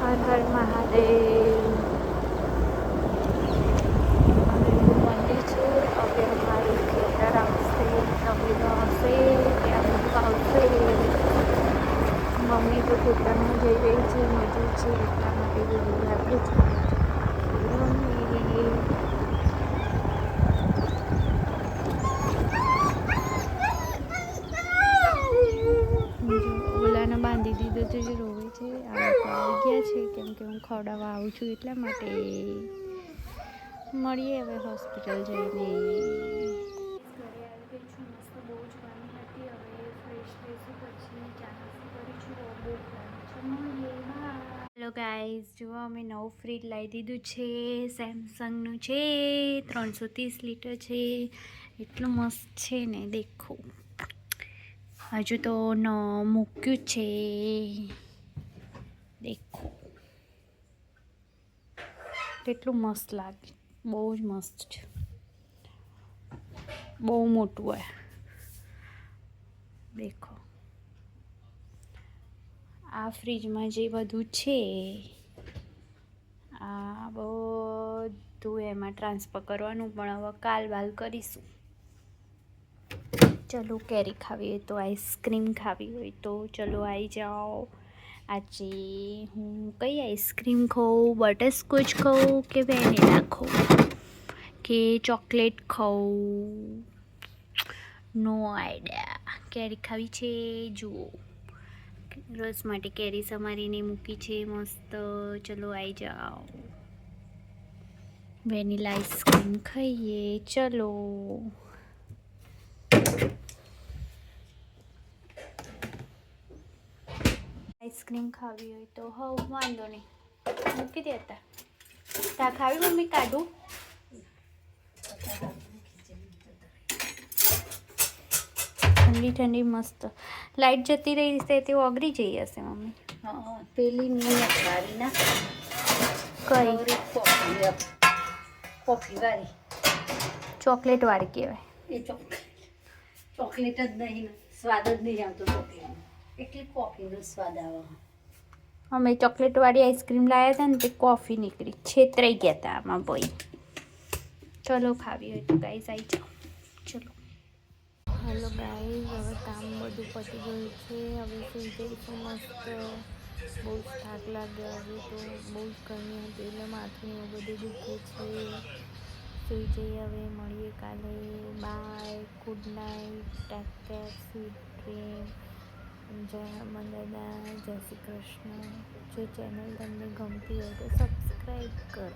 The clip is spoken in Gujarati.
હર હર મહાદેવ. મંદિર છે. હવે અમારું ખેતર આવશે, તબેલો આવશે, ત્યાં બધું આવશે. મમ્મી તો ખેતરમાં જઈ રહી છે, મજૂર છે એટલા માટે બધું લાગે છે. મમ્મી ઓલાને બાંધી દીધો તો જે રોવે છે. આ લોકો આવી ગયા છે કેમ કે હું ખવડાવવા આવું છું એટલા માટે. મળીએ હવે હોસ્પિટલ જઈને. ઘરે આવી ગઈ છું, મસ્ત બહુ જ ગરમી હતી. હવે ફ્રેશ થઈશું પછી ચા નાસ્તો કરીશું. બહુ ગરમી છે. મળીએ, બાય. હેલો ગાઈઝ, જુઓ અમે નવું ફ્રીજ લાવી દીધું છે. સેમસંગનું છે, 330 લીટર છે. એટલું મસ્ત છે ને, દેખો. હજુ તો મૂક્યું છે, દેખો કેટલું મસ્ત લાગે. બહુ જ મસ્ત છે, બહુ મોટું હોય. દેખો આ ફ્રીજમાં જે બધું છે આ બધું એમાં ટ્રાન્સફર કરવાનું, પણ હવે કાલ બાલ કરીશું. ચલો કેરી ખાવી હોય તો, આઈસ્ક્રીમ ખાવી હોય તો ચલો આવી જાઓ. આજે હું કઈ આઈસ્ક્રીમ ખાઉં? બટરસ્કોચ ખાઉં કે વેનીલા ખાઉં કે ચોકલેટ ખાઉં? નો આઈડિયા. કેરી ખાવી છે. જુઓ રસ માટે કેરી સમારીને મૂકી છે મસ્ત. ચલો આવી જાઓ, વેનીલા આઈસ્ક્રીમ ખાઈએ. ચલો આઈસ્ક્રીમ ખાવી હોય તો વાંધો નહીં, મૂકી દેતા. તા ખાવી મમ્મી? કાઢું? ઠંડી ઠંડી મસ્ત. લાઈટ જતી રહી છે તે ઓગળી જઈ હશે મમ્મી. હા, પેલી વાળી ના કઈ કોફી વાળી, ચોકલેટ વાળી કહેવાય. એ ચોકલેટ જ નહીં, સ્વાદ જ નહીં આવતો ચોકલેટનો. એટલી કોફીનો સ્વાદ આવે. અમે ચોકલેટ વાળી આઈસ્ક્રીમ લાવ્યા હતા ને તે કોફી નીકળી. છેતરાઈ ગયા હતા આમાં ભાઈ. ચલો ખાવી હોય તો ગાઈઝ આવી જાઓ. ચલો. હેલો ગાઈઝ, હવે કામ બધું પતી ગયું છે. હવે સુઈ જઈશું મસ્ત. બહુ જ થાક લાગ્યો. હવે તો બહુ જ ગરમી હતી એટલે માથું એવું બધું દુખે છે. સુઈ જઈએ હવે. મળીએ કાલે. Bye, good night, take care, sweet dream. જય હનુમાન દાદા, જય શ્રી કૃષ્ણ. જો ચેનલ તમને ગમતી હોય તો સબસ્ક્રાઈબ કરો.